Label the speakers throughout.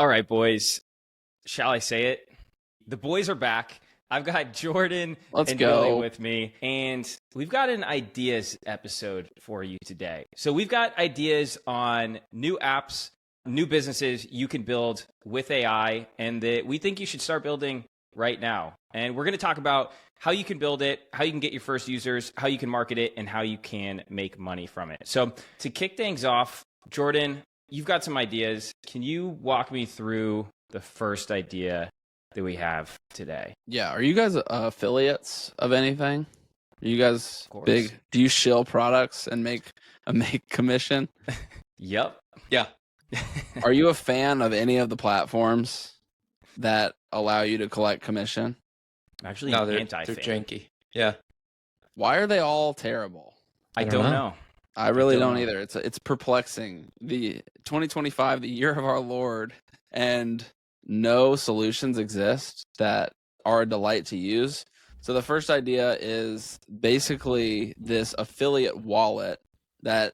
Speaker 1: All right, boys. Shall I say it? The boys are back. I've got Jordan
Speaker 2: Let's
Speaker 1: and Billy
Speaker 2: go.
Speaker 1: with me, and we've got an ideas episode for you today. So we've got ideas on new apps, new businesses you can build with AI, and that we think you should start building right now. And we're going to talk about how you can build it, how you can get your first users, how you can market it, and how you can make money from it. So to kick things off, Jordan, you've got some ideas. Can you walk me through the first idea that we have today?
Speaker 2: Yeah, are you guys affiliates of anything? Are you guys
Speaker 1: Of course.
Speaker 2: big? Do you shill products and make commission?
Speaker 1: Yep.
Speaker 3: Yeah.
Speaker 2: Are you a fan of any of the platforms that allow you to collect commission?
Speaker 1: I'm actually
Speaker 3: No,
Speaker 1: an
Speaker 3: they're
Speaker 1: anti-fan.
Speaker 3: janky. Yeah.
Speaker 2: Why are they all terrible?
Speaker 1: I
Speaker 3: I
Speaker 1: don't
Speaker 3: don't
Speaker 1: know.
Speaker 2: I really
Speaker 1: don't
Speaker 2: don't
Speaker 1: know.
Speaker 2: either. It's perplexing. The 2025, the year of our Lord, and no solutions exist that are a delight to use. So the first idea is basically this affiliate wallet that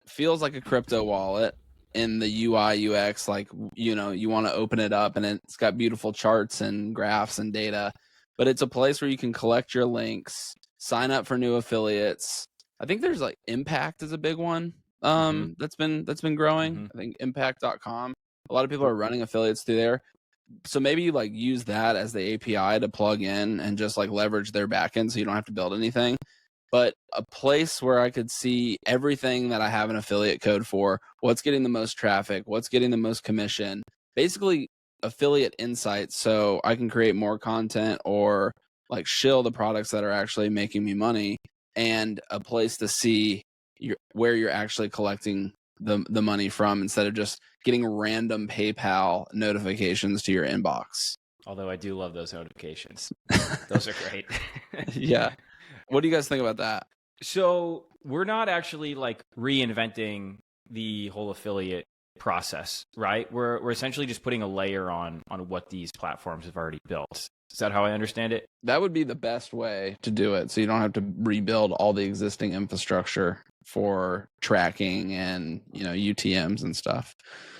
Speaker 2: feels like a crypto wallet in the UI UX. Like, you know, you want to open it up and it's got beautiful charts and graphs and data, but it's a place where you can collect your links, sign up for new affiliates. I think there's like Impact is a big one that's been growing. I think impact.com. A lot of people are running affiliates through there. So maybe you like use that as the API to plug in and just like leverage their backend so you don't have to build anything. But a place where I could see everything that I have an affiliate code for, what's getting the most traffic, what's getting the most commission, basically affiliate insights so I can create more content or like shill the products that are actually making me money, and a place to see where you're actually collecting the money from instead of just getting random PayPal notifications to your inbox.
Speaker 1: Although I do love those notifications. Those are great.
Speaker 2: Yeah. What do you guys think about that?
Speaker 1: So we're not actually like reinventing the whole affiliate process, right? We're essentially just putting a layer on what these platforms have already built. Is that how I understand it?
Speaker 2: That would be the best way to do it, so you don't have to rebuild all the existing infrastructure for tracking and, you know, UTMs and stuff.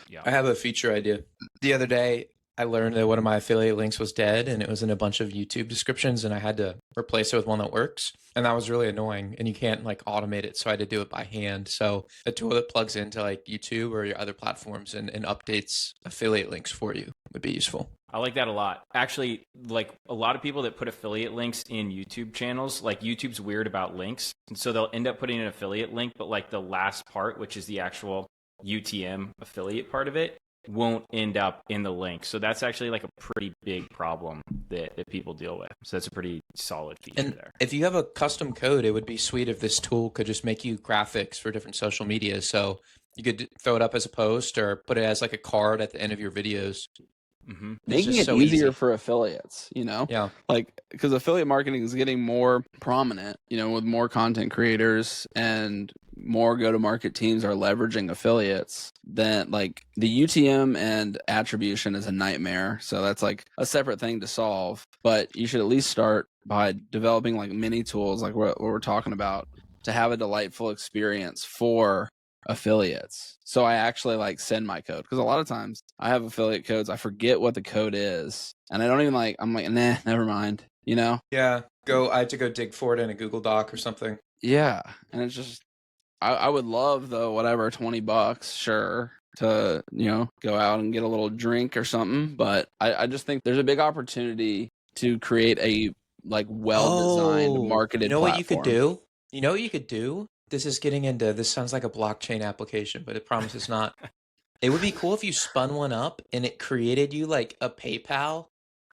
Speaker 1: Yeah.
Speaker 3: I have a feature idea. The other day, I learned that one of my affiliate links was dead and it was in a bunch of YouTube descriptions and I had to replace it with one that works. And that was really annoying and you can't like automate it. So I had to do it by hand. So a tool that plugs into like YouTube or your other platforms and updates affiliate links for you would be useful.
Speaker 1: I like that a lot. Actually, like a lot of people that put affiliate links in YouTube channels, like YouTube's weird about links. And so they'll end up putting an affiliate link, but like the last part, which is the actual UTM affiliate part of it, won't end up in the link. So that's actually like a pretty big problem that people deal with. So that's a pretty solid feature
Speaker 3: And
Speaker 1: there.
Speaker 3: if you have a custom code, it would be sweet if this tool could just make you graphics for different social media. So you could throw it up as a post or put it as like a card at the end of your videos.
Speaker 1: Mm-hmm.
Speaker 2: Making
Speaker 3: just
Speaker 2: it
Speaker 3: so
Speaker 2: easier
Speaker 3: easy.
Speaker 2: for affiliates, you know?
Speaker 3: Yeah.
Speaker 2: Like, because affiliate marketing is getting more prominent, you know, with more content creators and more go-to-market teams are leveraging affiliates. Then like the UTM and attribution is a nightmare. So that's like a separate thing to solve. But you should at least start by developing like mini tools like what we're talking about to have a delightful experience for affiliates. So I actually like send my code, because a lot of times I have affiliate codes, I forget what the code is, and I don't even like, I'm like, nah, never mind, you know?
Speaker 3: Yeah. I had to go dig for it in a Google Doc or something.
Speaker 2: Yeah. And it's just, I would love though, whatever, $20, sure, to, you know, go out and get a little drink or something. But I just think there's a big opportunity to create a like well-designed marketed
Speaker 3: You know what you could
Speaker 2: platform.
Speaker 3: do? You know what you could do? This sounds like a blockchain application, but it promises not. It would be cool if you spun one up and it created you like a PayPal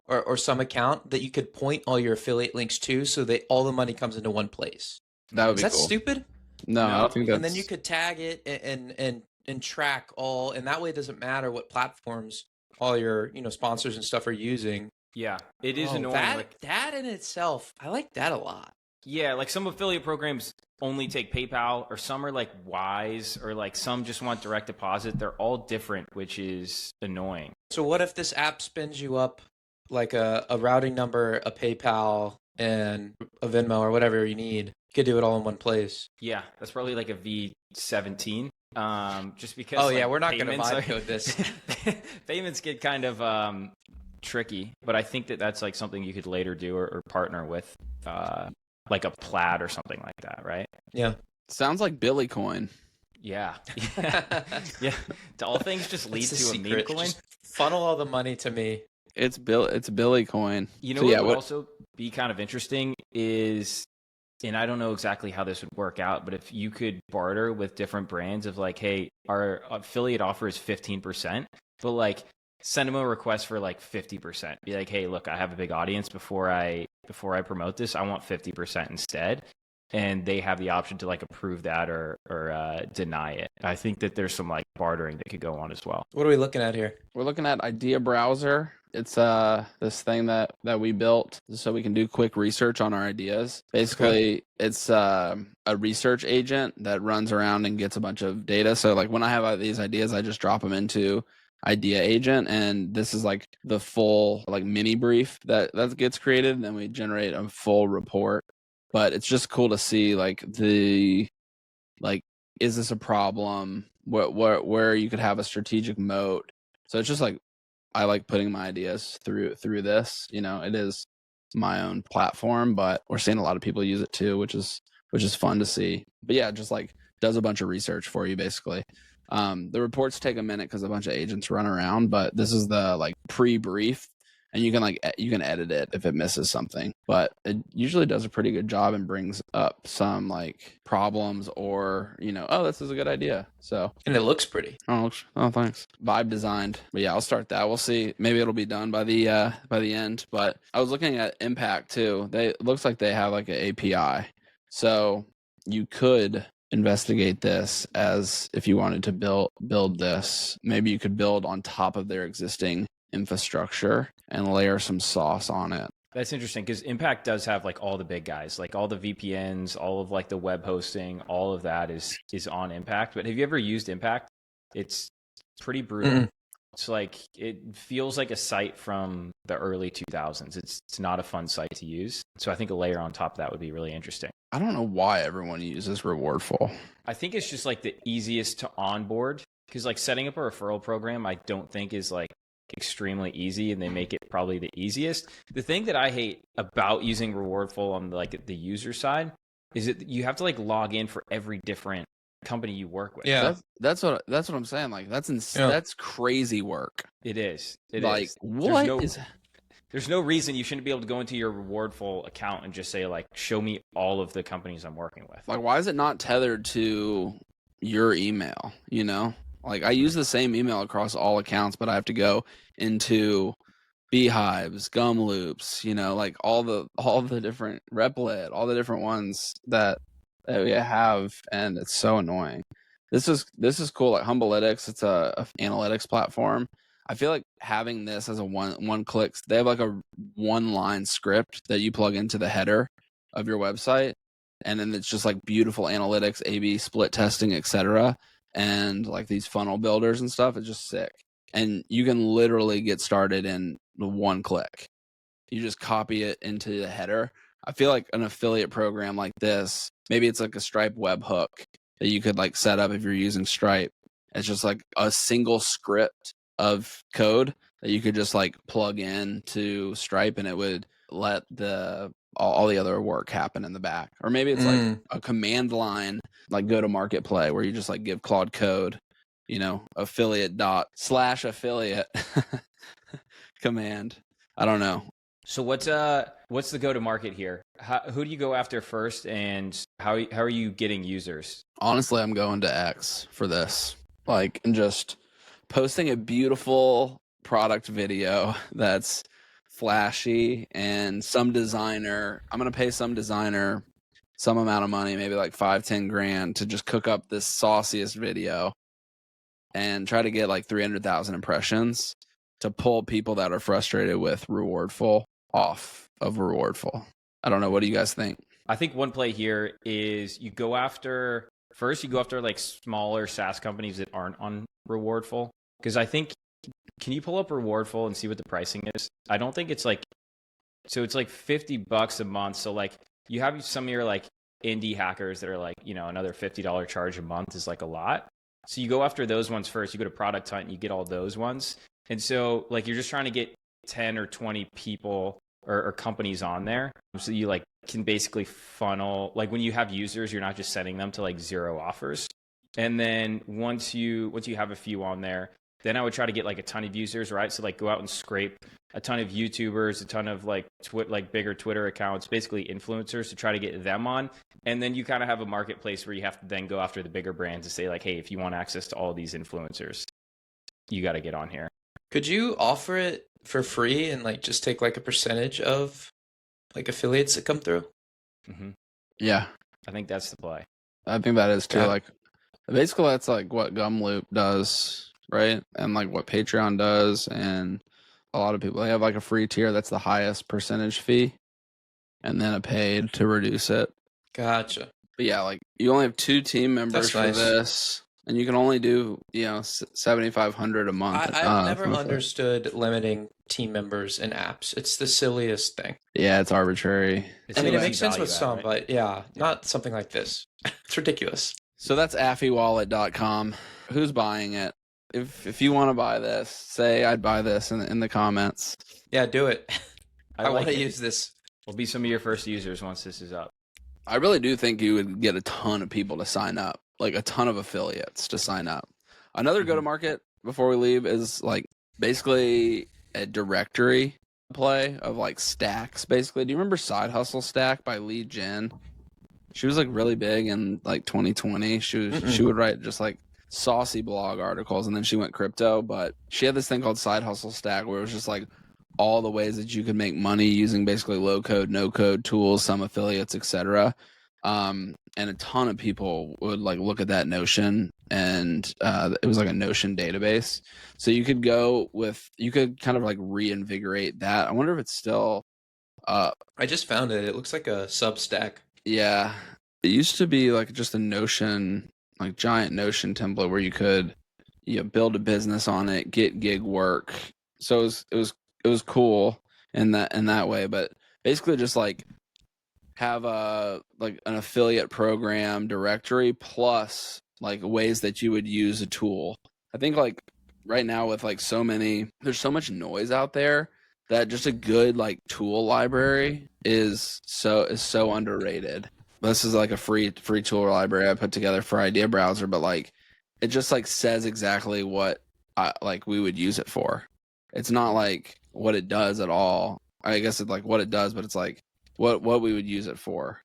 Speaker 3: or some account that you could point all your affiliate links to so that all the money comes into one place.
Speaker 2: That would
Speaker 3: Is
Speaker 2: be
Speaker 3: that
Speaker 2: cool.
Speaker 3: stupid?
Speaker 2: No, I
Speaker 1: No.
Speaker 2: don't think that's...
Speaker 3: And then you could tag it and track all, and that way it doesn't matter what platforms all your sponsors and stuff are using.
Speaker 1: Yeah, it is
Speaker 3: Oh,
Speaker 1: annoying.
Speaker 3: That in itself, I like that a lot.
Speaker 1: Yeah, like some affiliate programs only take PayPal, or some are like Wise, or like some just want direct deposit. They're all different, which is annoying.
Speaker 3: So what if this app spins you up like a routing number, a PayPal, and a Venmo or whatever you need? You could do it all in one place.
Speaker 1: Yeah, that's probably like a V17. just because.
Speaker 3: Oh yeah,
Speaker 1: like,
Speaker 3: we're not going to
Speaker 1: payments
Speaker 3: vibe code this.
Speaker 1: payments get kind of tricky, but I think that that's like something you could later do or partner with, like a Plaid or something like that, right?
Speaker 3: Yeah.
Speaker 2: Sounds like Billy Coin.
Speaker 1: Yeah, yeah. All things just lead
Speaker 3: That's the
Speaker 1: to a meme
Speaker 3: secret.
Speaker 1: coin.
Speaker 3: Just funnel all the money to me.
Speaker 2: It's Billy Coin.
Speaker 1: You know
Speaker 2: So,
Speaker 1: what
Speaker 2: yeah,
Speaker 1: would also be kind of interesting is, and I don't know exactly how this would work out, but if you could barter with different brands of like, hey, our affiliate offer is 15%, but like send them a request for like 50%. Be like, hey, look, I have a big audience. Before I promote this, I want 50% instead. And they have the option to like approve that or deny it. I think that there's some like bartering that could go on as well.
Speaker 3: What are we looking at here?
Speaker 2: we're looking at Idea Browser. It's this thing that we built so we can do quick research on our ideas. Basically, it's a research agent that runs around and gets a bunch of data. So like when I have these ideas, I just drop them into Idea Agent, and this is like the full like mini brief that gets created, and then we generate a full report. But it's just cool to see like is this a problem? Where you could have a strategic moat. So it's just like I like putting my ideas through this. You know, it is my own platform, but we're seeing a lot of people use it too, which is fun to see. But yeah, just like does a bunch of research for you basically. The reports take a minute because a bunch of agents run around, but this is the like pre-brief, and you can edit it if it misses something. But it usually does a pretty good job and brings up some like problems or oh, this is a good idea. So
Speaker 3: And it looks pretty.
Speaker 2: oh thanks. Vibe designed, but yeah, I'll start that. We'll see. Maybe it'll be done by the end. But I was looking at Impact too. It looks like they have like an API, so you could investigate this as if you wanted to build this. Maybe you could build on top of their existing infrastructure and layer some sauce on it.
Speaker 1: That's interesting because Impact does have like all the big guys, like all the VPNs, all of like the web hosting, all of that is on Impact. But have you ever used Impact? It's pretty brutal.
Speaker 3: Mm-mm.
Speaker 1: It's like it feels like a site from the early 2000s. It's not a fun site to use. So I think a layer on top of that would be really interesting.
Speaker 2: I don't know why everyone uses Rewardful.
Speaker 1: I think it's just like the easiest to onboard because like setting up a referral program, I don't think is like extremely easy, and they make it probably the easiest. The thing that I hate about using Rewardful on like the user side is that you have to like log in for every different company you work with.
Speaker 3: Yeah.
Speaker 2: That's what I'm saying. Like that's crazy work.
Speaker 1: It is.
Speaker 2: Like what
Speaker 1: there's no reason you shouldn't be able to go into your Rewardful account and just say like, show me all of the companies I'm working with.
Speaker 2: Like, why is it not tethered to your email? Like I use the same email across all accounts, but I have to go into Beehives, Gum Loops, like all the different Replit, all the different ones that we have, and it's so annoying. This is cool. Like Humblelytics, it's a analytics platform. I feel like having this as a one click, they have like a one line script that you plug into the header of your website, and then it's just like beautiful analytics, A/B split testing, etc. And like these funnel builders and stuff. It's just sick. And you can literally get started in one click. You just copy it into the header. I feel like an affiliate program like this, maybe it's like a Stripe webhook that you could like set up if you're using Stripe. It's just like a single script of code that you could just like plug in to Stripe, and it would let all the other work happen in the back. Or maybe it's like a command line, like go to market play, where you just like give Claude code, affiliate/affiliate command. I don't know.
Speaker 1: So what's the go to market here? Who do you go after first, and how are you getting users?
Speaker 2: Honestly, I'm going to X for this, like, and just posting a beautiful product video that's flashy, and I'm gonna pay some designer some amount of money, maybe like 5-10 grand, to just cook up this sauciest video and try to get like 300,000 impressions to pull people that are frustrated with Rewardful off of Rewardful. I don't know. What do you guys think?
Speaker 1: I think one play here is you go after like smaller SaaS companies that aren't on Rewardful, because I think, can you pull up Rewardful and see what the pricing is? I don't think it's like, so it's like $50 a month. So like you have some of your like indie hackers that are like, another $50 charge a month is like a lot. So you go after those ones first. You go to Product Hunt and you get all those ones. And so like you're just trying to get 10 or 20 people or companies on there. So you like can basically funnel, like when you have users, you're not just sending them to like 0 offers. And then once you have a few on there, then I would try to get like a ton of users, right? So like go out and scrape a ton of YouTubers, a ton of like bigger Twitter accounts, basically influencers, to try to get them on. And then you kind of have a marketplace where you have to then go after the bigger brands to say like, hey, if you want access to all these influencers, you got to get on here.
Speaker 3: Could you offer it for free and like just take like a percentage of like affiliates that come through?
Speaker 1: Mm-hmm.
Speaker 2: Yeah,
Speaker 1: I think that's the play.
Speaker 2: I think that is too.
Speaker 3: Yeah.
Speaker 2: Like, basically, that's like what Gumloop does, right? And like what Patreon does, and a lot of people, they have like a free tier that's the highest percentage fee, and then a paid to reduce it.
Speaker 3: Gotcha.
Speaker 2: But yeah, like you only have 2 team members
Speaker 3: That's
Speaker 2: for
Speaker 3: nice.
Speaker 2: this, and you can only do 7,500 a month.
Speaker 3: I've never
Speaker 2: monthly.
Speaker 3: understood limiting team members in apps. It's the silliest thing.
Speaker 2: Yeah, it's arbitrary.
Speaker 1: It's
Speaker 3: I mean, it
Speaker 1: easy
Speaker 3: makes sense with
Speaker 1: value add,
Speaker 3: some,
Speaker 1: right?
Speaker 3: but yeah, not something like this. It's ridiculous.
Speaker 2: So that's affywallet.com. Who's buying it? If you want to buy this, say I'd buy this in the comments.
Speaker 3: Yeah, do it. I
Speaker 1: like
Speaker 3: want to
Speaker 1: it.
Speaker 3: use this.
Speaker 1: We'll be some of your first users once this is up.
Speaker 2: I really do think you would get a ton of people to sign up, like a ton of affiliates to sign up. Another go-to-market before we leave is like basically a directory play of like stacks. Basically, do you remember Side Hustle Stack by Lee Jin? She was like really big in like 2020. She would write just like saucy blog articles, and then she went crypto. But she had this thing called Side Hustle Stack where it was just like all the ways that you could make money using basically low code, no code tools, some affiliates, etc. And a ton of people would like look at that Notion, and it was like a Notion database. So you could kind of like reinvigorate that. I wonder if it's still up.
Speaker 3: I just found it. It looks like a Substack.
Speaker 2: Yeah, it used to be like just a Notion, like giant Notion template where you could build a business on it, get gig work. So it was cool in that way, but basically just like have like an affiliate program directory plus like ways that you would use a tool. I think like right now with like there's so much noise out there that just a good like tool library is so underrated. This is like a free tool library I put together for Idea Browser, but like it just like says exactly what we would use it for. It's not like what it does at all. I guess it's like what it does, but it's like what we would use it for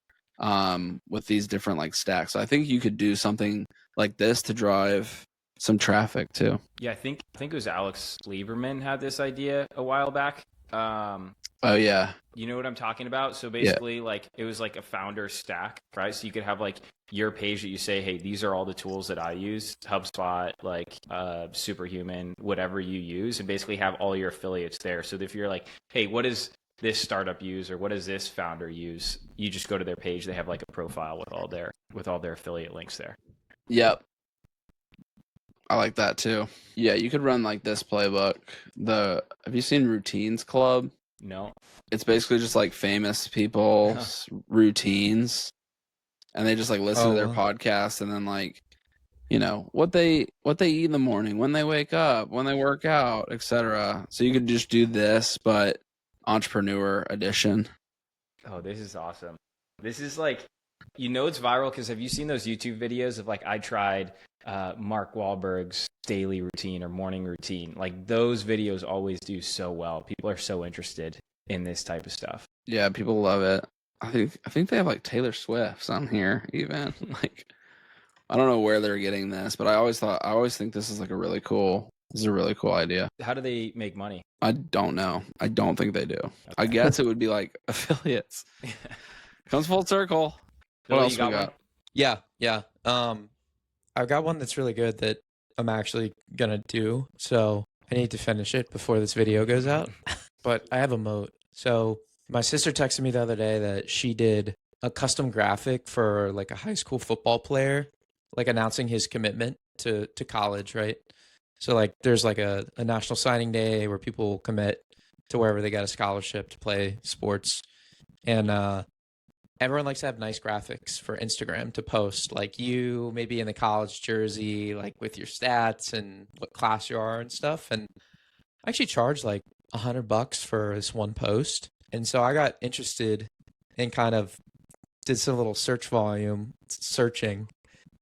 Speaker 2: with these different like stacks. So I think you could do something like this to drive some traffic too.
Speaker 1: Yeah, I think it was Alex Lieberman had this idea a while back.
Speaker 2: Oh yeah.
Speaker 1: You know what I'm talking about? So basically like it was like a founder stack, right? So you could have like your page that you say, hey, these are all the tools that I use, HubSpot, like Superhuman, whatever you use, and basically have all your affiliates there. So if you're like, hey, what does this startup use or what does this founder use? You just go to their page, they have like a profile with all their affiliate links there.
Speaker 2: Yep. I like that too. Yeah, you could run like this playbook. Have you seen Routines Club?
Speaker 1: No.
Speaker 2: It's basically just like famous people's routines, and they just like listen to their podcast, and then like what they eat in the morning, when they wake up, when they work out, etc. So you could just do this, but entrepreneur edition.
Speaker 1: Oh, this is awesome. This is like, it's viral because have you seen those YouTube videos of like I tried Mark Wahlberg's daily routine or morning routine? Like those videos always do so well. People are so interested in this type of stuff.
Speaker 2: Yeah, people love it. I think they have like Taylor Swift's on here even. Like I don't know where they're getting this, but I always think this is like a really cool idea.
Speaker 1: How do they make money?
Speaker 2: I don't know. I don't think they do. Okay. I guess it would be like affiliates. Comes full circle.
Speaker 1: Bill,
Speaker 2: what else we got?
Speaker 3: One? Yeah. I've got one that's really good that I'm actually gonna do. So I need to finish it before this video goes out. But I have a moat. So my sister texted me the other day that she did a custom graphic for like a high school football player, like announcing his commitment to college, right? So like there's like a national signing day where people commit to wherever they got a scholarship to play sports. And everyone likes to have nice graphics for Instagram to post, like you maybe in the college jersey, like with your stats and what class you are and stuff. And I actually charged like $100 for this one post. And so I got interested and kind of did some little search volume searching.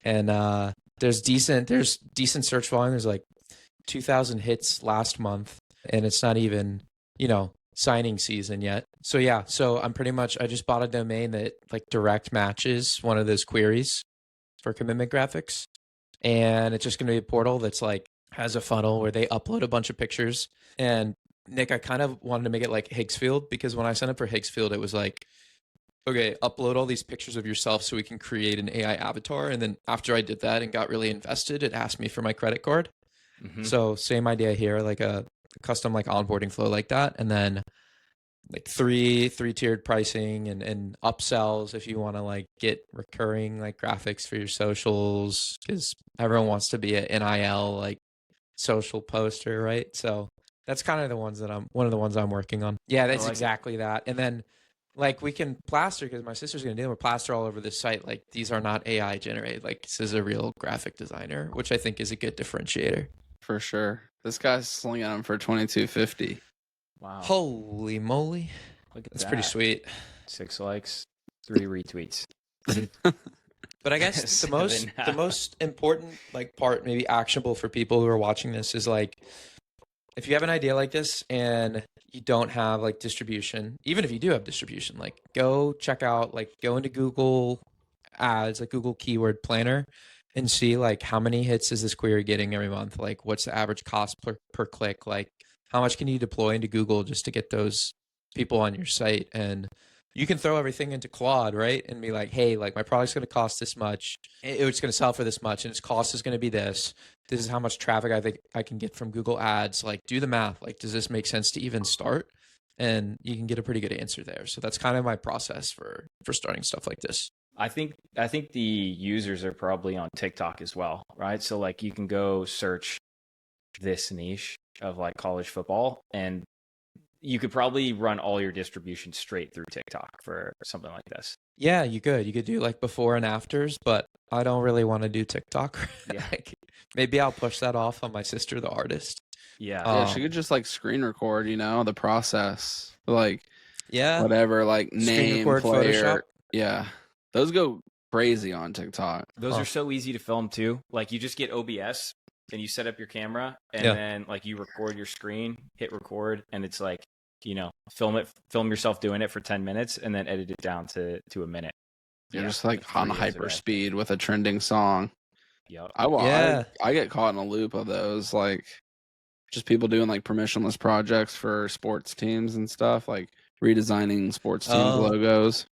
Speaker 3: And there's decent search volume. There's like 2,000 hits last month, and it's not even, signing season yet. So yeah, I just bought a domain that like direct matches one of those queries for commitment graphics. And it's just going to be a portal that's like has a funnel where they upload a bunch of pictures. And Nick, I kind of wanted to make it like Higgsfield, because when I signed up for Higgsfield, it was like, okay, upload all these pictures of yourself so we can create an AI avatar. And then after I did that and got really invested, it asked me for my credit card.
Speaker 1: Mm-hmm.
Speaker 3: So same idea here, like a custom like onboarding flow like that. And then like three-tiered pricing and upsells if you want to like get recurring like graphics for your socials, because everyone wants to be an NIL like social poster, right? So that's kind of one of the ones I'm working on. Yeah, that's exactly that. And then like we can plaster, because my sister's gonna do it, we'll plaster all over the site like these are not AI generated, like this is a real graphic designer, which I think is a good differentiator.
Speaker 2: For sure. This guy's slinging them for $22.50.
Speaker 1: Wow.
Speaker 3: Holy moly.
Speaker 1: Look at
Speaker 3: That's
Speaker 1: that.
Speaker 3: pretty sweet.
Speaker 1: 6 likes, 3 retweets.
Speaker 3: But I guess the most important like part, maybe actionable for people who are watching this, is like if you have an idea like this and you don't have like distribution, even if you do have distribution, like go check out, like go into Google Ads, like Google Keyword Planner, and see like how many hits is this query getting every month? Like what's the average cost per click? Like how much can you deploy into Google just to get those people on your site? And you can throw everything into Claude, right? And be like, hey, like my product's going to cost this much. It's going to sell for this much, and its cost is going to be this. This is how much traffic I think I can get from Google Ads. Like do the math. Like, does this make sense to even start? And you can get a pretty good answer there. So that's kind of my process for starting stuff like this.
Speaker 1: I think the users are probably on TikTok as well, right? So like you can go search this niche of like college football, and you could probably run all your distribution straight through TikTok for something like this.
Speaker 3: Yeah, you could. You could do like before and afters, but I don't really want to do TikTok.
Speaker 1: Yeah.
Speaker 3: Like, maybe I'll push that off on my sister, the artist.
Speaker 1: Yeah.
Speaker 2: Yeah, she could just like screen record, the process. Like
Speaker 3: Yeah.
Speaker 2: whatever, like
Speaker 3: Screen
Speaker 2: name,
Speaker 3: record,
Speaker 2: player.
Speaker 3: Photoshop.
Speaker 2: Yeah. Those go crazy on TikTok.
Speaker 1: Those are so easy to film too. Like you just get OBS and you set up your camera, and then like you record your screen, hit record, and it's like, film yourself doing it for 10 minutes and then edit it down to a minute.
Speaker 2: You're just like on hyper speed with a trending song.
Speaker 1: Yep.
Speaker 2: I get caught in a loop of those, like just people doing like permissionless projects for sports teams and stuff, like redesigning sports teams logos.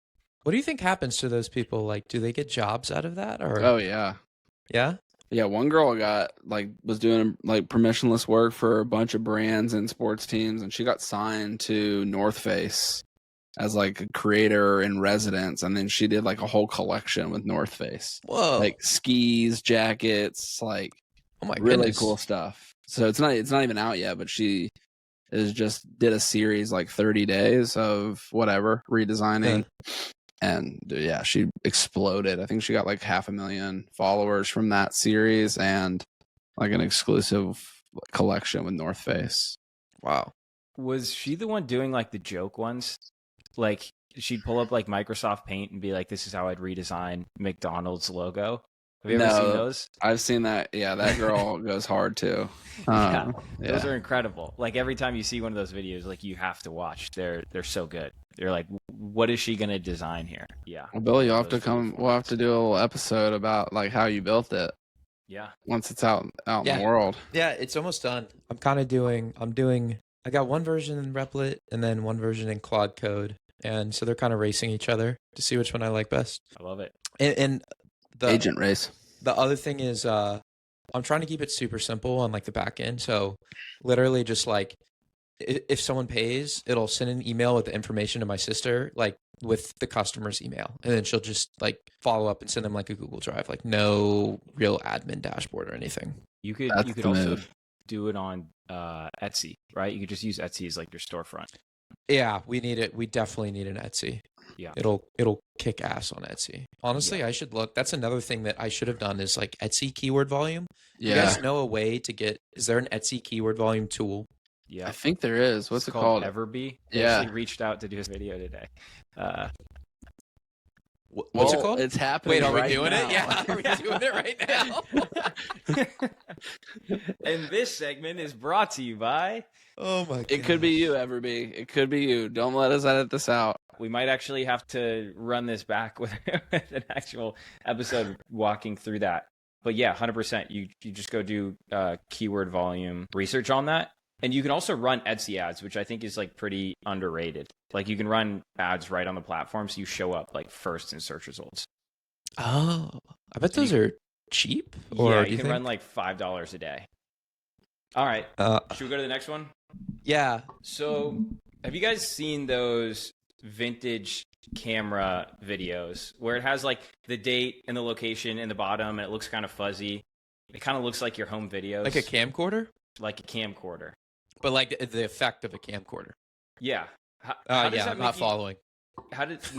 Speaker 3: What do you think happens to those people? Like, do they get jobs out of that? Or
Speaker 2: Oh yeah. Yeah, one girl was doing like permissionless work for a bunch of brands and sports teams, and she got signed to North Face as like a creator in residence, and then she did like a whole collection with North Face.
Speaker 3: Whoa.
Speaker 2: Like skis, jackets, like
Speaker 3: oh my
Speaker 2: really
Speaker 3: goodness.
Speaker 2: cool stuff. So it's not even out yet, but she did a series like 30 days of whatever redesigning. Yeah. And yeah, she exploded. I think she got like 500,000 followers from that series and like an exclusive collection with North Face.
Speaker 3: Wow.
Speaker 1: Was she the one doing like the joke ones? Like she'd pull up like Microsoft Paint and be like, this is how I'd redesign McDonald's logo. Have you ever seen those?
Speaker 2: I've seen that. Yeah, that girl goes hard too.
Speaker 1: Those are incredible. Like every time you see one of those videos, like you have to watch. They're so good. They're like, what is she gonna design here? Yeah.
Speaker 2: Well, Billy, you'll have to come. We'll have to do a little episode about like how you built it.
Speaker 1: Yeah.
Speaker 2: Once it's out in the world.
Speaker 3: Yeah, it's almost done. I got one version in Replit and then one version in Claude Code, and so they're kind of racing each other to see which one I like best.
Speaker 1: I love it.
Speaker 3: And the
Speaker 2: agent race.
Speaker 3: The other thing is, I'm trying to keep it super simple on like the back end. So literally just like if someone pays, it'll send an email with the information to my sister, like with the customer's email. And then she'll just like follow up and send them like a Google Drive, like no real admin dashboard or anything.
Speaker 1: You could also do it on Etsy, right? You could just use Etsy as like your storefront.
Speaker 3: Yeah, we need it. We definitely need an Etsy.
Speaker 1: Yeah.
Speaker 3: It'll kick ass on Etsy. Honestly, I should look. That's another thing that I should have done is like Etsy keyword volume. You
Speaker 2: Yeah,
Speaker 3: guys know a way to get, is there an Etsy keyword volume tool?
Speaker 1: Yeah.
Speaker 2: I think there is. What's
Speaker 1: It's
Speaker 2: it
Speaker 1: called
Speaker 2: called?
Speaker 1: Everbee. They
Speaker 2: Yeah.
Speaker 1: actually reached out to do this video today.
Speaker 3: What's it
Speaker 2: Well,
Speaker 3: called?
Speaker 2: It's happening.
Speaker 3: Wait, are we
Speaker 2: right
Speaker 3: doing
Speaker 2: now.
Speaker 3: it? Yeah, are we doing it right now?
Speaker 1: And this segment is brought to you by.
Speaker 3: Oh my god.
Speaker 2: It could be you, Everbee. It could be you. Don't let us edit this out.
Speaker 1: We might actually have to run this back with an actual episode walking through that. But yeah, 100%. You just go do keyword volume research on that. And you can also run Etsy ads, which I think is like pretty underrated. Like you can run ads right on the platform, so you show up like first in search results.
Speaker 3: Oh, I bet those are cheap. Or
Speaker 1: Yeah,
Speaker 3: do
Speaker 1: you can
Speaker 3: think?
Speaker 1: run like $5 a day. All right. Should we go to the next one?
Speaker 3: Yeah.
Speaker 1: So, have you guys seen those vintage camera videos where it has like the date and the location in the bottom and it looks kind of fuzzy? It kind of looks like your home videos.
Speaker 3: Like a camcorder?
Speaker 1: Like a camcorder.
Speaker 3: But like the effect of a camcorder.
Speaker 1: Yeah. How does
Speaker 3: Yeah,
Speaker 1: that
Speaker 3: I'm
Speaker 1: make
Speaker 3: not
Speaker 1: you,
Speaker 3: following.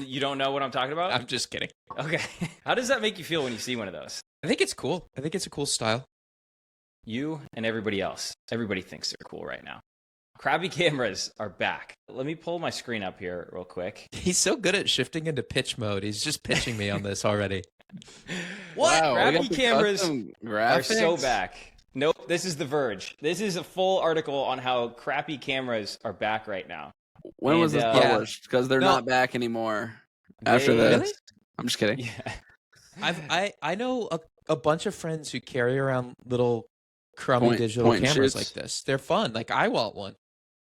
Speaker 1: you don't know what I'm talking about?
Speaker 3: I'm just kidding.
Speaker 1: Okay. How does that make you feel when you see one of those?
Speaker 3: I think it's cool. I think it's a cool style.
Speaker 1: You and everybody else. Everybody thinks they're cool right now. Crabby cameras are back. Let me pull my screen up here real quick.
Speaker 3: He's so good at shifting into pitch mode. He's just pitching me on this already.
Speaker 1: What?
Speaker 2: Wow, we
Speaker 1: Crabby
Speaker 2: got the
Speaker 1: cameras
Speaker 2: custom
Speaker 1: are so
Speaker 2: graphics?
Speaker 1: back. Nope, this is The Verge. This is a full article on how crappy cameras are back right now.
Speaker 2: When was
Speaker 1: And,
Speaker 2: this
Speaker 3: yeah.
Speaker 2: published? Because they're
Speaker 3: No.
Speaker 2: not back anymore after
Speaker 1: They-
Speaker 2: this.
Speaker 3: Really?
Speaker 2: I'm just kidding.
Speaker 1: Yeah.
Speaker 3: I know a bunch of friends who carry around little crummy digital
Speaker 2: point and
Speaker 3: cameras
Speaker 2: shoots.
Speaker 3: like this. They're fun. Like I want one.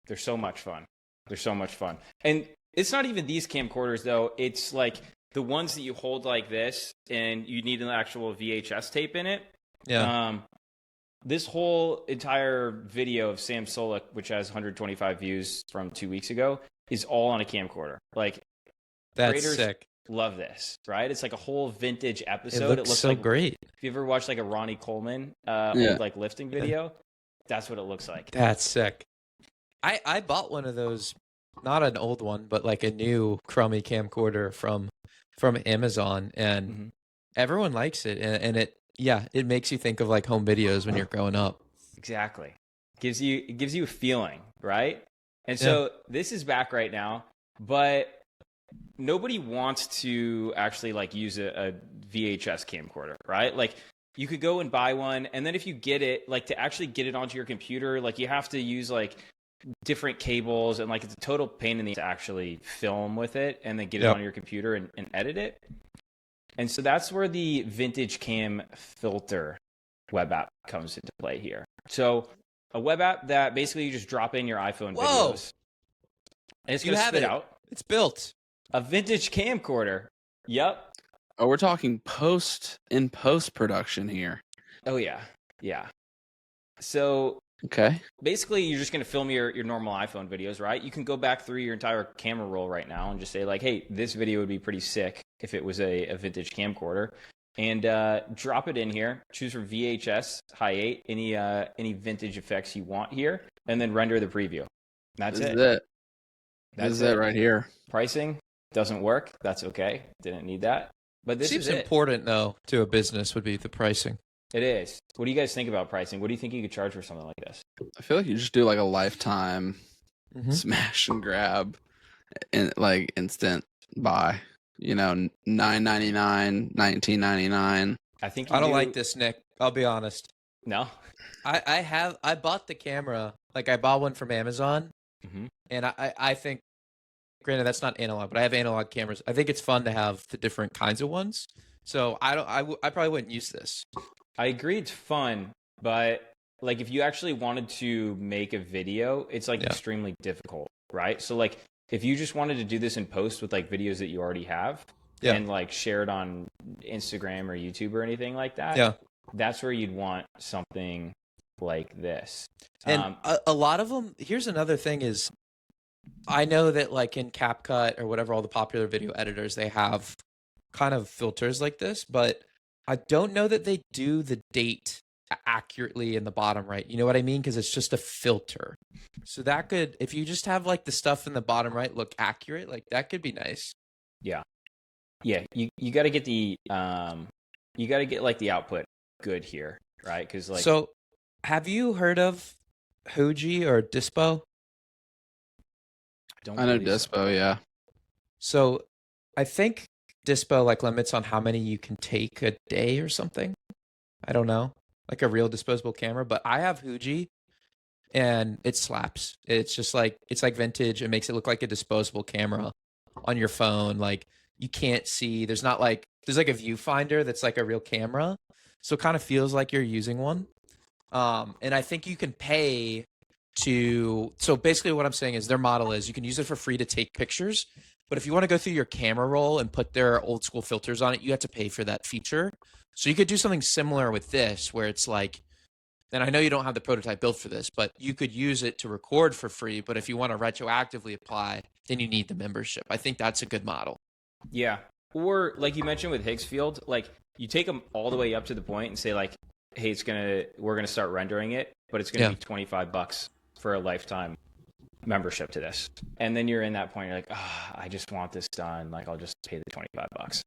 Speaker 1: They're so much fun. They're so much fun. And it's not even these camcorders, though. It's like the ones that you hold like this, and you need an actual VHS tape in it.
Speaker 3: Yeah.
Speaker 1: This whole entire video of Sam Solik, which has 125 views from 2 weeks ago, is all on a camcorder. Like,
Speaker 3: That's
Speaker 1: creators
Speaker 3: sick.
Speaker 1: love this, right? It's like a whole vintage
Speaker 3: It
Speaker 1: episode.
Speaker 3: looks so
Speaker 1: like
Speaker 3: great.
Speaker 1: If you ever watched like a Ronnie Coleman
Speaker 2: Yeah.
Speaker 1: old like lifting video, that's what it looks like.
Speaker 3: That's sick. I bought one of those, not an old one, but like a new crummy camcorder from Amazon, and
Speaker 1: Mhm.
Speaker 3: everyone likes it, and it makes you think of like home videos when you're growing up.
Speaker 1: Exactly. It gives you a feeling, right? And so this is back right now, but nobody wants to actually like use a VHS camcorder, right? Like you could go and buy one, and then if you get it, like to actually get it onto your computer, like you have to use like different cables, and like it's a total pain in the to actually film with it and then get it on your computer and edit it. And so that's where the Vintage Cam Filter web app comes into play here. So a web app that basically you just drop in your iPhone
Speaker 3: Whoa.
Speaker 1: videos, and it's
Speaker 3: You
Speaker 1: going to
Speaker 3: have
Speaker 1: spit
Speaker 3: it.
Speaker 1: out
Speaker 3: It's built.
Speaker 1: a vintage camcorder. Yep.
Speaker 2: Oh, we're talking post production here.
Speaker 1: Oh yeah. Yeah. So
Speaker 2: Okay.
Speaker 1: basically you're just going to film your normal iPhone videos, right? You can go back through your entire camera roll right now and just say like, hey, this video would be pretty sick if it was a vintage camcorder, and drop it in here. Choose from VHS, high 8, any vintage effects you want here, and then render the preview. That's
Speaker 2: This
Speaker 1: it.
Speaker 2: is it.
Speaker 1: That's
Speaker 2: This is it right here.
Speaker 1: Pricing doesn't work. That's okay. Didn't need that. But this
Speaker 3: Seems
Speaker 1: is it.
Speaker 3: important though to a business would be the pricing.
Speaker 1: It is. What do you guys think about pricing? What do you think you could charge for something like this?
Speaker 2: I feel like you just do like a lifetime
Speaker 3: Mhm.
Speaker 2: smash and grab, and like instant buy. You know, $9.99, $19.99.
Speaker 1: I think
Speaker 3: I don't like this, Nick. I'll be honest.
Speaker 1: No.
Speaker 3: I bought the camera, like I bought one from Amazon,
Speaker 1: Mhm.
Speaker 3: and I think, granted that's not analog, but I have analog cameras. I think it's fun to have the different kinds of ones. So I probably wouldn't use this.
Speaker 1: I agree it's fun, but like if you actually wanted to make a video, it's like extremely difficult, right? So like if you just wanted to do this in post with like videos that you already have and like share it on Instagram or YouTube or anything like that, that's where you'd want something like this.
Speaker 3: And a lot of them, here's another thing is, I know that like in CapCut or whatever, all the popular video editors, they have kind of filters like this, but I don't know that they do the date accurately in the bottom right. You know what I mean? Because it's just a filter. So that could, if you just have like the stuff in the bottom right look accurate, like that could be nice.
Speaker 1: Yeah. Yeah. You got to get the like the output good here, right? Because like
Speaker 3: So, have you heard of Huji or Dispo?
Speaker 1: I don't
Speaker 2: I know
Speaker 1: believe so.
Speaker 2: Dispo, yeah.
Speaker 3: So, I think Dispo like limits on how many you can take a day or something. I don't know, like a real disposable camera. But I have Huji, and it slaps. It's like vintage. It makes it look like a disposable camera on your phone. Like you can't see. There's like a viewfinder that's like a real camera, so it kind of feels like you're using one. And I think you can pay to. So basically, what I'm saying is their model is you can use it for free to take pictures, but if you want to go through your camera roll and put their old school filters on it, you have to pay for that feature. So you could do something similar with this, where it's like, and I know you don't have the prototype built for this, but you could use it to record for free. But if you want to retroactively apply, then you need the membership. I think that's a good model.
Speaker 1: Yeah. Or like you mentioned with Higgsfield, like you take them all the way up to the point and say like, hey, we're gonna start rendering it, but it's gonna be $25 for a lifetime membership to this. And then you're in that point, you're like, I just want this done. Like I'll just pay the $25.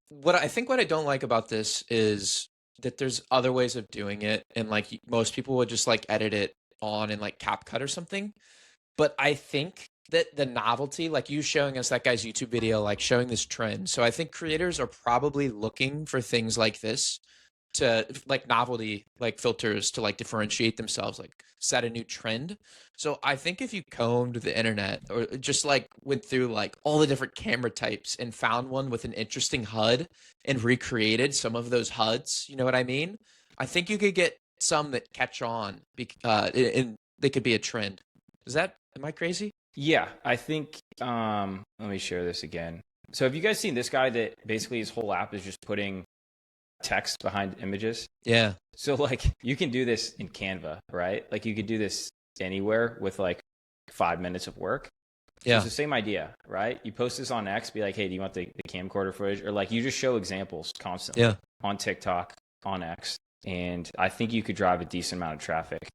Speaker 3: What I don't like about this is that there's other ways of doing it, and like most people would just like edit it on in like CapCut or something. But I think that the novelty, like you showing us that guy's YouTube video, like showing this trend. So I think creators are probably looking for things like this to like novelty, like filters to like differentiate themselves, like set a new trend. So I think if you combed the internet or just like went through like all the different camera types and found one with an interesting HUD and recreated some of those HUDs, you know what I mean? I think you could get some that catch on, and they could be a trend. Am I crazy?
Speaker 1: Yeah, I think let me share this again. So have you guys seen this guy that basically his whole app is just putting text behind images?
Speaker 3: Yeah.
Speaker 1: So like you can do this in Canva, right? Like you could do this anywhere with like 5 minutes of work. So
Speaker 3: Yeah.
Speaker 1: it's the same idea, right? You post this on X, be like, hey, do you want the camcorder footage? Or like you just show examples constantly on TikTok, on X. And I think you could drive a decent amount of traffic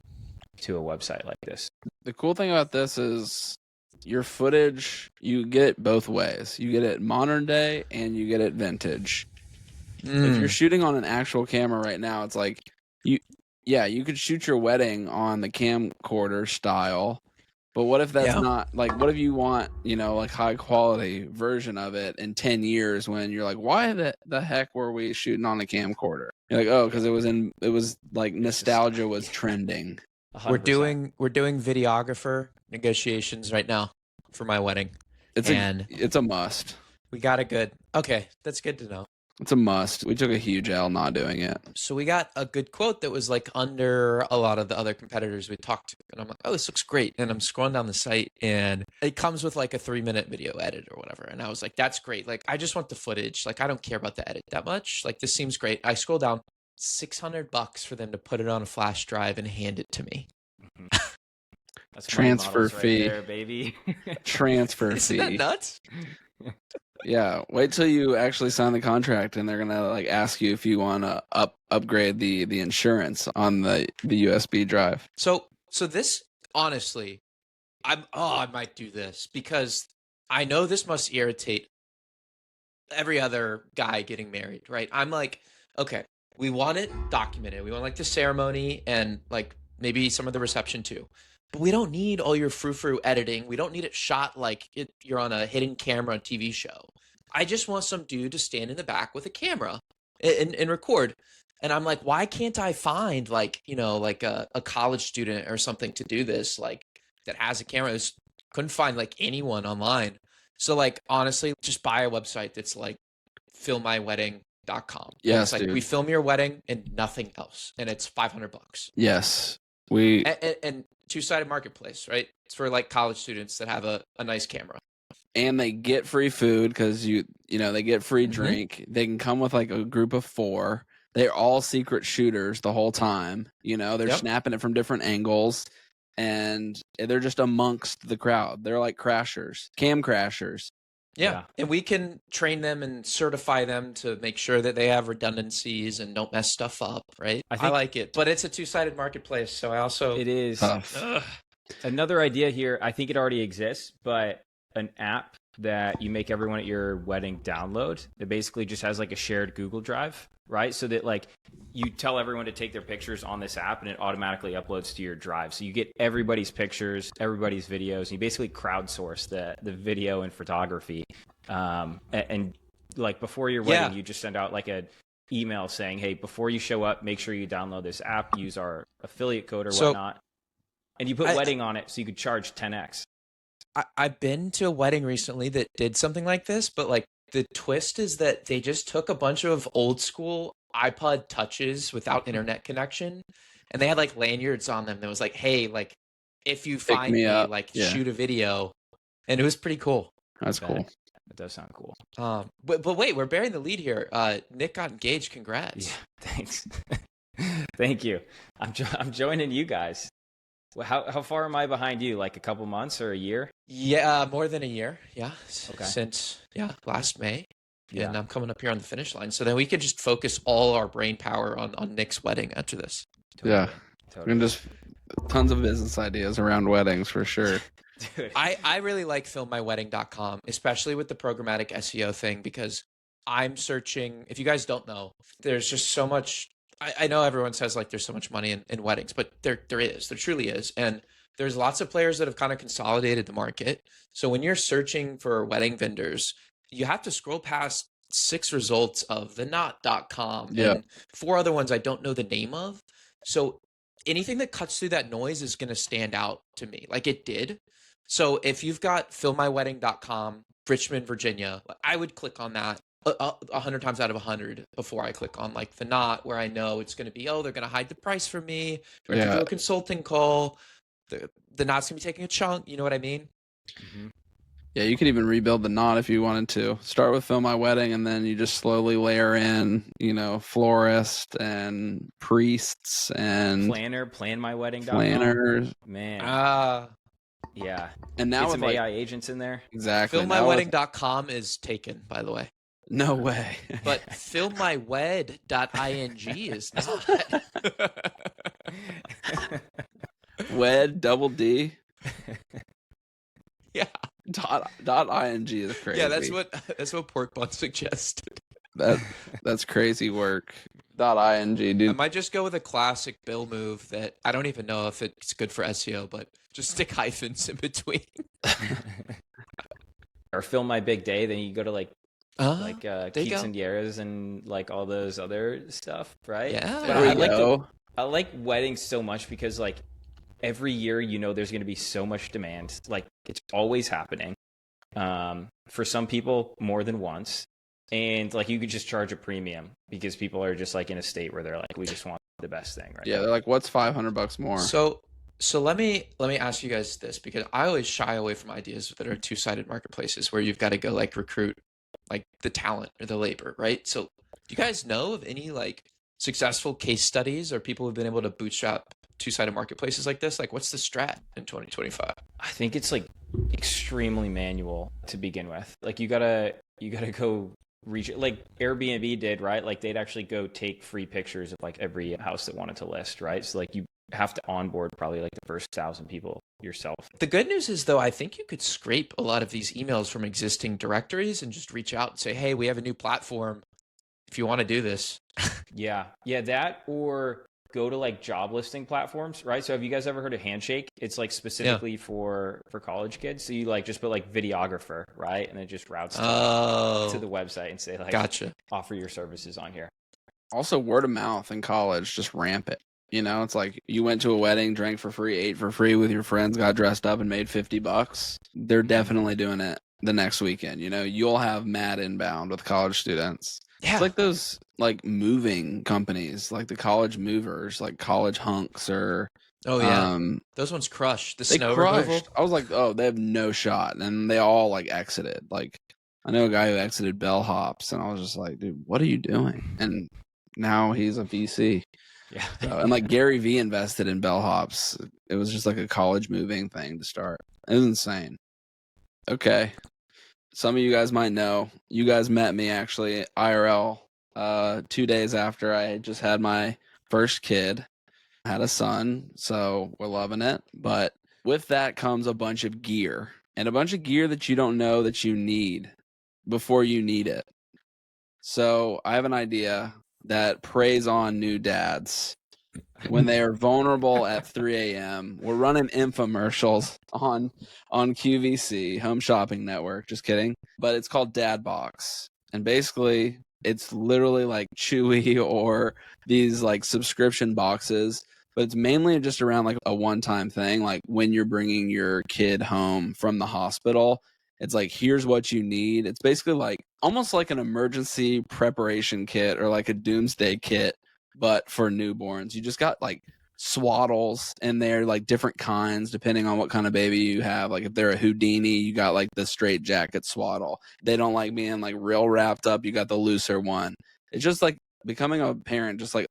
Speaker 1: to a website like this.
Speaker 2: The cool thing about this is your footage, you get it both ways. You get it modern day and you get it vintage. If you're shooting on an actual camera right now, it's like you could shoot your wedding on the camcorder style, but what if that's not like, what if you want, like high quality version of it in 10 years when you're like, why the heck were we shooting on a camcorder? You're like, oh, because it was like nostalgia was trending.
Speaker 1: 100%.
Speaker 3: We're doing videographer negotiations right now for my wedding.
Speaker 2: It's a must.
Speaker 3: We got a good. Okay, that's good to know.
Speaker 2: It's a must. We took a huge L not doing it.
Speaker 3: So we got a good quote that was like under a lot of the other competitors we talked to. And I'm like, oh, this looks great. And I'm scrolling down the site and it comes with like a 3-minute video edit or whatever. And I was like, that's great. Like, I just want the footage. Like, I don't care about the edit that much. Like, this seems great. I scroll down, $600 for them to put it on a flash drive and hand it to me.
Speaker 1: That's
Speaker 2: transfer fee,
Speaker 1: right there, baby.
Speaker 2: Transfer
Speaker 3: Isn't
Speaker 2: fee.
Speaker 3: that nuts?
Speaker 2: Yeah, wait till you actually sign the contract, and they're gonna like ask you if you want to upgrade the insurance on the USB drive.
Speaker 3: So this honestly, I might do this because I know this must irritate every other guy getting married, right? I'm like, okay, we want it documented. We want like the ceremony and like maybe some of the reception too. But we don't need all your frou-frou editing. We don't need it shot like you're on a hidden camera TV show. I just want some dude to stand in the back with a camera and record. And I'm like, why can't I find like, like a college student or something to do this, like that has a camera? Couldn't find like anyone online. So like, honestly, just buy a website that's like filmmywedding.com.
Speaker 2: Yes,
Speaker 3: it's like,
Speaker 2: dude.
Speaker 3: we film your wedding and nothing else. And it's $500.
Speaker 2: Yes.
Speaker 3: And two-sided marketplace, right? It's for like college students that have a nice camera.
Speaker 2: And they get free food because they get free drink. They can come with like a group of 4. They're all secret shooters the whole time. They're snapping it from different angles, and they're just amongst the crowd. They're like crashers, cam crashers.
Speaker 3: Yeah. And we can train them and certify them to make sure that they have redundancies and don't mess stuff up, right? I like it. But it's a two-sided marketplace, so I also...
Speaker 1: It is. Another idea here, I think it already exists, but an app that you make everyone at your wedding download. It basically just has like a shared Google Drive, right? So that like you tell everyone to take their pictures on this app and it automatically uploads to your drive. So you get everybody's pictures, everybody's videos, and you basically crowdsource the video and photography. And like before your wedding, you just send out like a email saying, hey, before you show up, make sure you download this app, use our affiliate code or whatnot. And you put wedding on it so you could charge 10x.
Speaker 3: I've been to a wedding recently that did something like this, but like the twist is that they just took a bunch of old school iPod touches without internet connection, and they had like lanyards on them that was like, hey, like if you find me, like shoot a video, and it was pretty cool.
Speaker 2: That's cool.
Speaker 1: That does sound cool.
Speaker 3: But wait, we're bearing the lead here. Nick got engaged. Congrats.
Speaker 1: Yeah, thanks. Thank you. I'm joining you guys. Well, how far am I behind you? Like a couple months or a year?
Speaker 3: Yeah, more than a year. Yeah.
Speaker 1: Okay.
Speaker 3: Since last May. Yeah. And I'm coming up here on the finish line. So then we could just focus all our brain power on Nick's wedding after this.
Speaker 2: Totally. And just tons of business ideas around weddings for sure.
Speaker 3: Dude. I really like filmmywedding.com, especially with the programmatic SEO thing, because I'm searching. If you guys don't know, there's just so much. I know everyone says like there's so much money in weddings, but there truly is. And there's lots of players that have kind of consolidated the market. So when you're searching for wedding vendors, you have to scroll past 6 results of theknot.com and 4 other ones I don't know the name of. So anything that cuts through that noise is going to stand out to me, like it did. So if you've got filmmywedding.com, Richmond, Virginia, I would click on that 100 times out of 100 before I click on like the Knot, where I know it's going to be, they're going to hide the price for me. We're going to do a consulting call. The Knot's going to be taking a chunk. You know what I mean?
Speaker 2: Mm-hmm. Yeah, you could even rebuild the Knot if you wanted to. Start with Film My Wedding, and then you just slowly layer in, florist and priests and
Speaker 1: planmywedding.com.
Speaker 2: Planners.
Speaker 1: Man. Yeah.
Speaker 2: And now
Speaker 1: get
Speaker 2: with
Speaker 1: some AI agents in there.
Speaker 2: Exactly.
Speaker 3: Filmmywedding.com is taken, by the way.
Speaker 2: No way.
Speaker 3: But filmmywed.ing is not. Wed,
Speaker 2: double D.
Speaker 3: Yeah.
Speaker 2: .ing is crazy.
Speaker 3: Yeah, that's what Pork Bun suggested.
Speaker 2: That's crazy work. .ing, dude.
Speaker 3: I might just go with a classic Bill move that I don't even know if it's good for SEO, but just stick hyphens in between.
Speaker 1: Or Film My Big Day, then you go to quinceañeras and like all those other stuff, right?
Speaker 3: Yeah.
Speaker 1: But I like weddings so much because like every year, there's going to be so much demand. Like it's always happening. For some people, more than once. And like you could just charge a premium because people are just like in a state where they're like, we just want the best thing, right?
Speaker 2: Yeah, they're like, what's $500 more?
Speaker 3: So let me ask you guys this, because I always shy away from ideas that are 2-sided marketplaces where you've got to go like recruit like the talent or the labor, right? So do you guys know of any like successful case studies or people who've been able to bootstrap 2-sided marketplaces like this? Like what's the strat in 2025?
Speaker 1: I think it's like extremely manual to begin with. Like you gotta go reach it, like Airbnb did, right? Like they'd actually go take free pictures of like every house that wanted to list, right? So like you have to onboard probably like the first 1,000 people yourself.
Speaker 3: The good news is though, I think you could scrape a lot of these emails from existing directories and just reach out and say, hey, we have a new platform if you want to do this.
Speaker 1: Yeah, that, or go to like job listing platforms, right? So have you guys ever heard of Handshake? It's like specifically for college kids. So you like just put like videographer, right? And it just routes to the website and say like,
Speaker 3: gotcha,
Speaker 1: offer your services on here.
Speaker 2: Also word of mouth in college, just rampant. It's like you went to a wedding, drank for free, ate for free with your friends, got dressed up and made $50. They're definitely doing it the next weekend. You'll have mad inbound with college students. Yeah. It's like those like moving companies, like the college movers, like college hunks or
Speaker 3: those ones crushed. The snow removal.
Speaker 2: I was like, they have no shot, and they all like exited. Like I know a guy who exited Bellhops, and I was just like, dude, what are you doing? And now he's a VC.
Speaker 1: Yeah.
Speaker 2: And like Gary Vee invested in Bellhops. It was just like a college moving thing to start. It was insane. Okay. Some of you guys might know. You guys met me actually IRL 2 days after I just had my first kid. I had a son, so we're loving it. But with that comes a bunch of gear. and a bunch of gear that you don't know that you need before you need it. So I have an idea that preys on new dads when they are vulnerable at 3 a.m. We're running infomercials on QVC, Home Shopping Network. Just kidding. But it's called Dad Box. And basically, it's literally like Chewy or these like subscription boxes. But it's mainly just around like a one-time thing. Like when you're bringing your kid home from the hospital, it's like, here's what you need. It's basically like almost like an emergency preparation kit or like a doomsday kit, but for newborns. You just got like swaddles in there, like different kinds depending on what kind of baby you have. Like if they're a Houdini, you got like the straight jacket swaddle. They don't like being like real wrapped up, you got the looser one. It's just like becoming a parent just like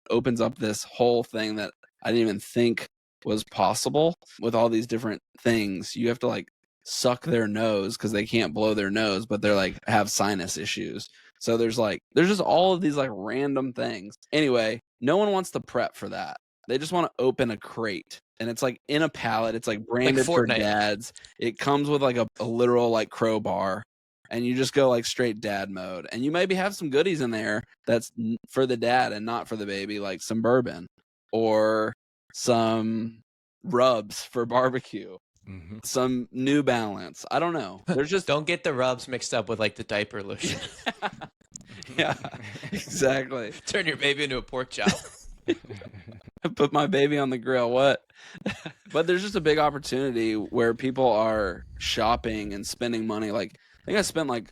Speaker 2: opens up this whole thing that I didn't even think was possible with all these different things. You have to like suck their nose because they can't blow their nose, but they're like have sinus issues. So there's just all of these like random things. Anyway, no one wants to prep for that. They just want to open a crate, and it's like in a pallet. It's like branded for dads. It comes with like a literal like crowbar, and you just go like straight dad mode. And you maybe have some goodies in there that's for the dad and not for the baby, like some bourbon or some rubs for barbecue.
Speaker 1: Mm-hmm.
Speaker 2: Some New Balance. I don't know. There's just
Speaker 4: don't get the rubs mixed up with like the diaper lotion.
Speaker 2: Yeah, exactly.
Speaker 4: Turn your baby into a pork chop.
Speaker 2: Put my baby on the grill. What? But there's just a big opportunity where people are shopping and spending money. Like I think I spent like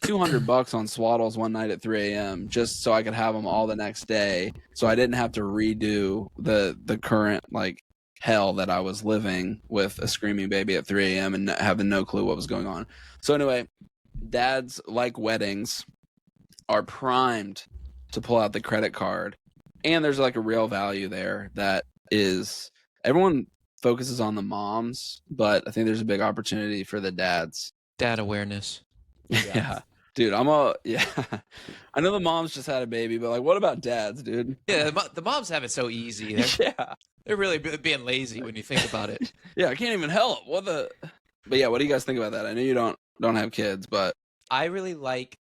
Speaker 2: $200 on swaddles one night at 3 a.m. just so I could have them all the next day, so I didn't have to redo the current like hell that I was living with a screaming baby at 3 a.m. and having no clue what was going on. So anyway, dads like weddings are primed to pull out the credit card, and there's like a real value there that is everyone focuses on the moms, but I think there's a big opportunity for the dads.
Speaker 4: Dad awareness.
Speaker 2: Yeah. Dude, I know the moms just had a baby, but like, what about dads, dude?
Speaker 4: Yeah, the moms have it so easy. They're really being lazy when you think about it.
Speaker 2: Yeah, I can't even help. But yeah, what do you guys think about that? I know you don't have kids, but
Speaker 4: I like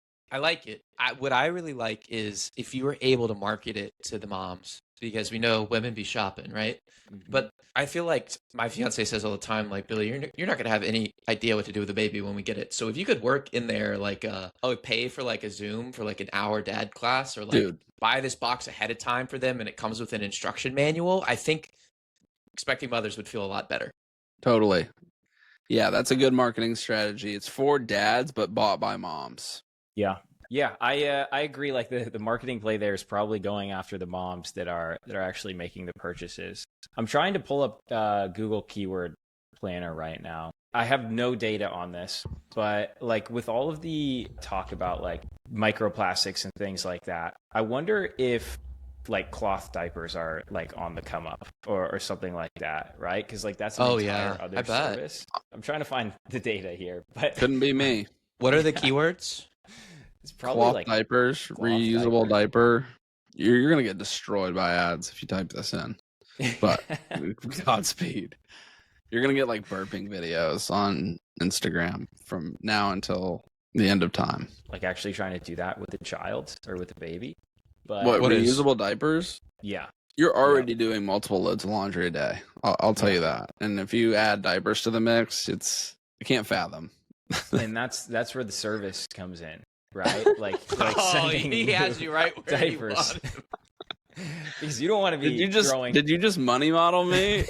Speaker 4: it. What I really like is if you were able to market it to the moms, because we know women be shopping, right?
Speaker 1: Mm-hmm.
Speaker 4: But I feel like my fiance says all the time, like, Billy, you're not going to have any idea what to do with the baby when we get it. So if you could work in there, like, pay for like a Zoom for like an hour dad class, or like buy this box ahead of time for them and it comes with an instruction manual, I think expecting mothers would feel a lot better.
Speaker 2: Totally. Yeah, that's a good marketing strategy. It's for dads, but bought by moms.
Speaker 1: Yeah, I agree. Like the marketing play there is probably going after the moms that are actually making the purchases. I'm trying to pull up Google Keyword Planner right now. I have no data on this, but like with all of the talk about like microplastics and things like that, I wonder if like cloth diapers are like on the come up or something like that, right? Because like that's an entire other service. I'm trying to find the data here, but
Speaker 2: couldn't be me.
Speaker 4: What are the keywords?
Speaker 1: It's probably
Speaker 2: cloth
Speaker 1: like
Speaker 2: diapers, reusable diaper. You're gonna get destroyed by ads if you type this in. But Godspeed. You're gonna get like burping videos on Instagram from now until the end of time.
Speaker 1: Like actually trying to do that with a child or with a baby. But
Speaker 2: what reusable diapers?
Speaker 1: Yeah.
Speaker 2: You're already doing multiple loads of laundry a day. I'll tell you that. And if you add diapers to the mix, I can't fathom.
Speaker 1: And that's where the service comes in, right? Like sending
Speaker 4: he has you right where
Speaker 1: diapers. Because you don't want to be throwing.
Speaker 2: Did you just money model me?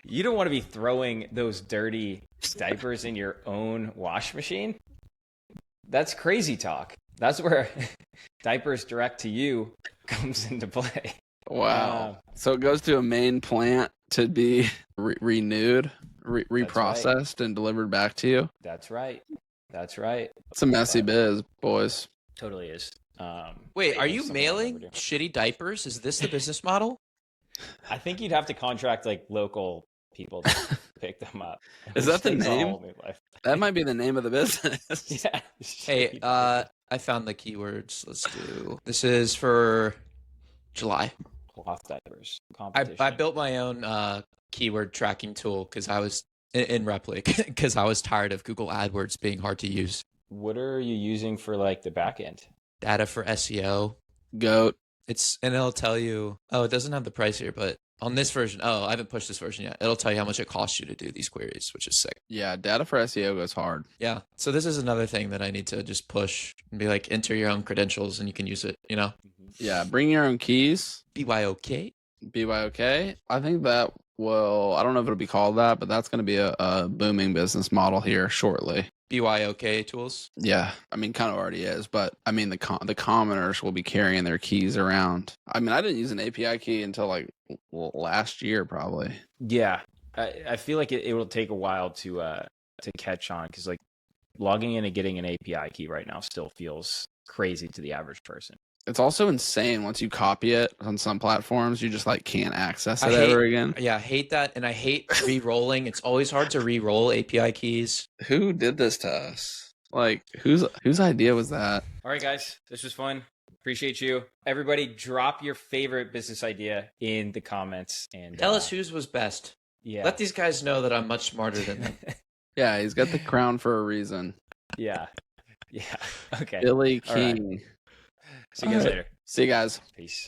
Speaker 1: You don't want to be throwing those dirty diapers in your own wash machine. That's crazy talk. That's where diapers direct to you comes into play.
Speaker 2: Wow. So it goes to a main plant to be renewed, reprocessed, and delivered back to you.
Speaker 1: That's right.
Speaker 2: It's a messy biz, boys.
Speaker 1: Totally is.
Speaker 4: Wait, are you mailing shitty diapers? Is this the business model?
Speaker 1: I think you'd have to contract like local people to pick them up.
Speaker 2: Is that the name? That might be the name of the business.
Speaker 1: Yeah.
Speaker 4: Hey, I found the keywords. Let's do. This is for July.
Speaker 1: Cloth diapers
Speaker 4: I built my own keyword tracking tool because I was in Replic because I was tired of Google AdWords being hard to use.
Speaker 1: What are you using for like the back end?
Speaker 4: Data for SEO.
Speaker 2: Goat.
Speaker 4: And it'll tell you, oh, it doesn't have the price here, but on this version, I haven't pushed this version yet. It'll tell you how much it costs you to do these queries, which is sick.
Speaker 2: Yeah, data for SEO goes hard.
Speaker 4: Yeah. So this is another thing that I need to just push and be like, enter your own credentials and you can use it, you know?
Speaker 2: Yeah, bring your own keys.
Speaker 4: BYOK.
Speaker 2: BYOK. I think that will, I don't know if it'll be called that, but that's going to be a booming business model here shortly.
Speaker 4: BYOK tools.
Speaker 2: Yeah, I mean, kind of already is, but I mean, the commoners will be carrying their keys around. I mean, I didn't use an API key until like last year, probably.
Speaker 1: Yeah, I feel like it will take a while to catch on because like logging in and getting an API key right now still feels crazy to the average person.
Speaker 2: It's also insane once you copy it on some platforms, you just like can't access it ever again.
Speaker 4: Yeah, I hate that, and I hate re-rolling. It's always hard to re-roll API keys.
Speaker 2: Who did this to us? Like, whose idea was that?
Speaker 1: All right, guys, this was fun. Appreciate you. Everybody, drop your favorite business idea in the comments and
Speaker 4: Tell us whose was best.
Speaker 1: Yeah,
Speaker 4: Let these guys know that I'm much smarter than them.
Speaker 2: Yeah, he's got the crown for a reason.
Speaker 1: Yeah. Okay.
Speaker 2: Billy King.
Speaker 1: Right. See you guys later.
Speaker 2: See you guys.
Speaker 1: Peace.